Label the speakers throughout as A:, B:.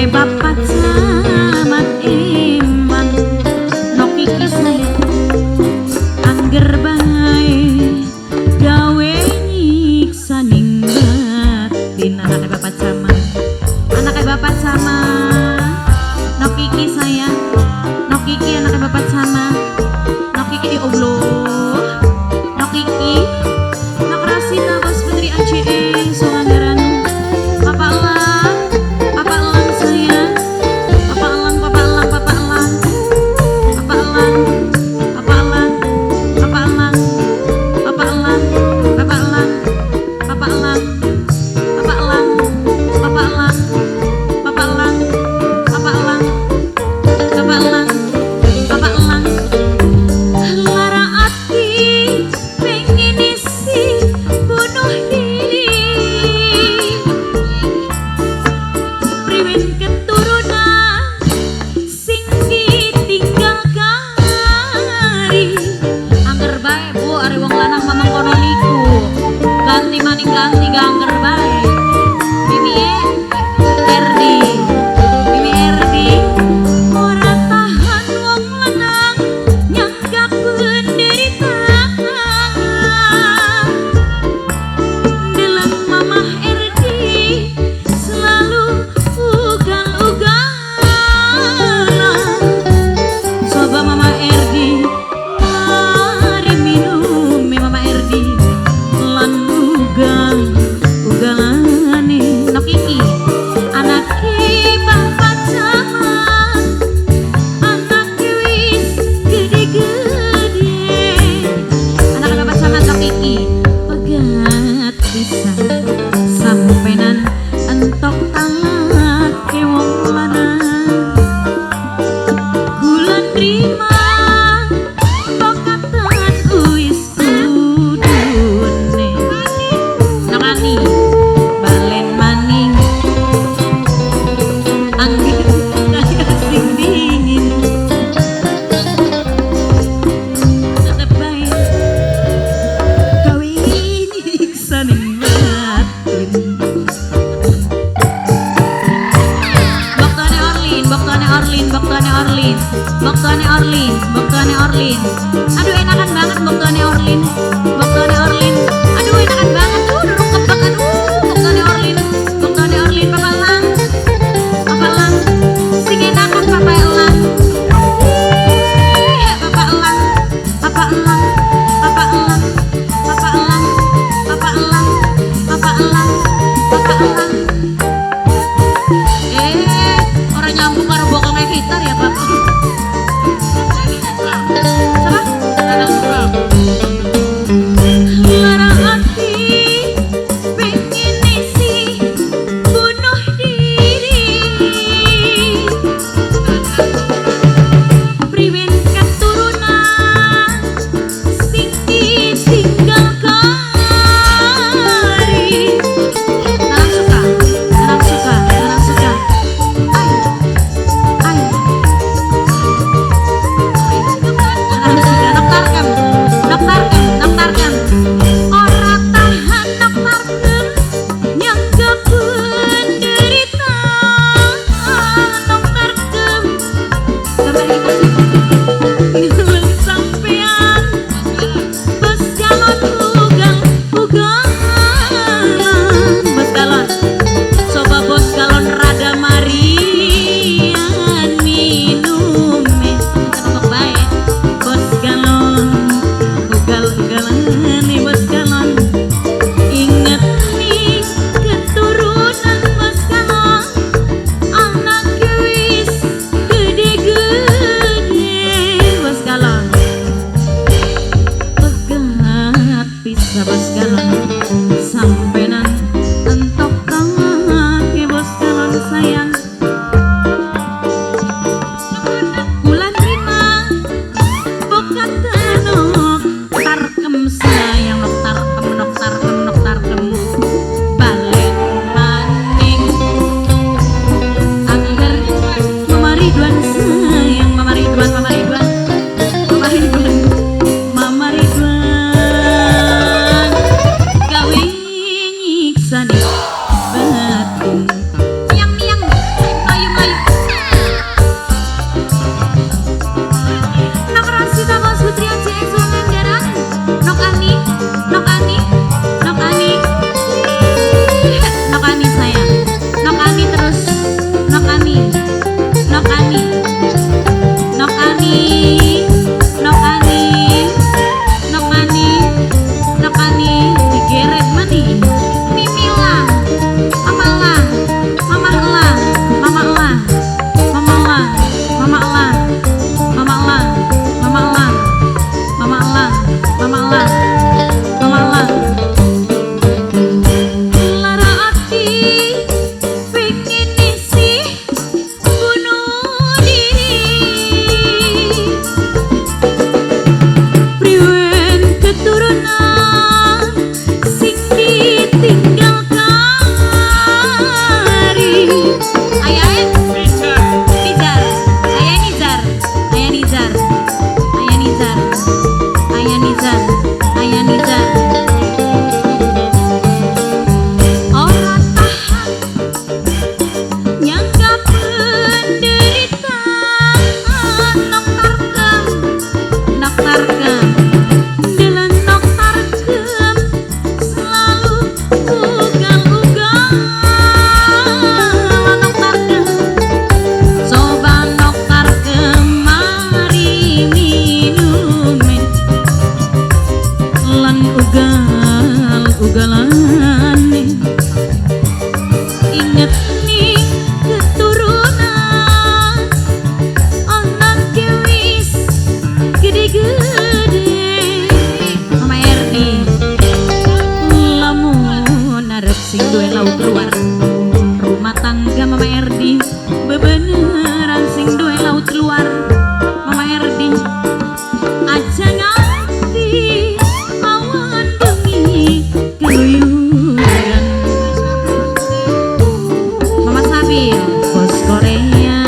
A: bapak camat iman noki kisah angger bae gawe nyiksa ning batin anaknya bapak camat noki kisah ya noki ki anaknya bapak camat noki ki Allah noki ki nakrasita bos putri ACE Songanggaran Papa Elang sayang Papa Elang lara ati pengen isi bunuh diri priwen keturunan sing ditinggal kari angger bae bu ari wong lanang mamang kono niku ganti maning ganti angger bae Mimi Erdi ora tahan wong lanang nyanggap penderitaan dalam mamah Erdi selalu ugal-ugalan coba mama Erdi mari minum mama Erdi lan ugal-ugalane nok iki anak bapak camat anak wis gede-gede anak bapak camat nok iki pegat pisan sampenan entok alake wong lanang bulan terima pokatan wis kudune nakani balen maning angin kaya sing dingin tetep bae gawe nyiksa ning batin Boktuane Orlin aduh enakan banget Boktuane Orlin aduh enakan banget duduk kebakan Boktuane Orlin Papa Elang sing enakan Papa Elang orang nyambung karo bokongnya gitar ya Pak lara hati pengen isi bunuh diri priwen keturunan sing ditinggal kari narang suka noktarkem ora tahan noktarkem nyanggap penderitaan noktarkem ngeuleuh sampean bos galon ugal-ugalan bos galon coba bos galon rada marian minum tetep bae bos galon ugal-ugalan nih bos galon inget nih keturunan bos galon anak wis gede-gede bos galon pegat bisa bos galon sampenan entok kangge bos galon sayang bulan terima pokatan noktarkem sayang noktarkem balen maning angger Mama Ridwan sayang Mama Ridwan gawe nyiksa nih batin miang Erdi bebeneran sing duwe laut luar Mama Erdi aja nganti awan bengi keluyuran Mama Sabil bos Korea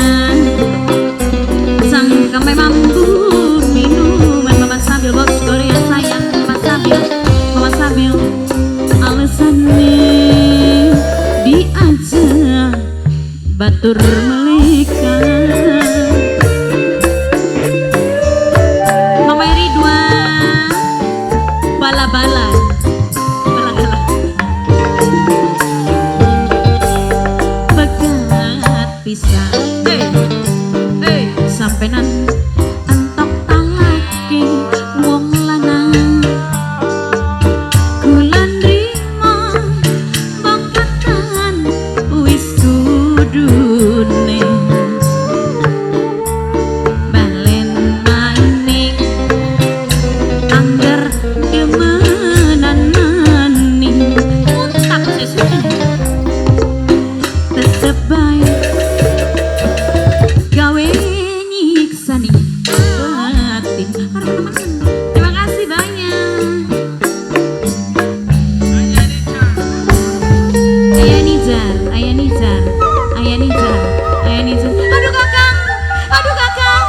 A: sang kame mampu minuman Mama Sabil bos Korea sayang Mama Sabil alasannya diajak batur melika Mama Ridwan bala-bala begat pisah sampai nan entok talaki wong lanang kulan rima bangkatan wis kudune balen maning angger demenan maning untak sesuatu tetep baik gawe nyiksa nih batin. Terima kasih banyak. Ayah Nizar. Aduh kakak.
B: Aduh kakak.